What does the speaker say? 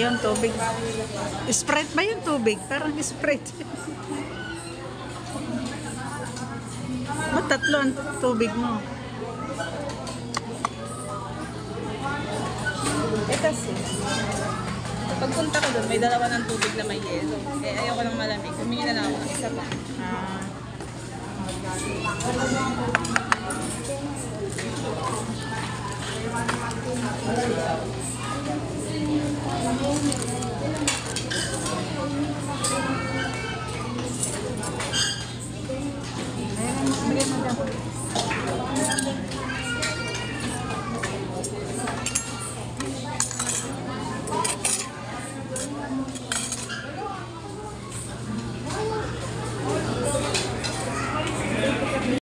Ayun, tubig. Sprite ba yung tubig? Parang Sprite. Ba't tatlo ang tubig mo? Eh kasi, pagpunta ko doon, may dalawa ng tubig na may yelo. Eh ayoko ng malamig. Humingi na lang ako ng isa pa. Ah.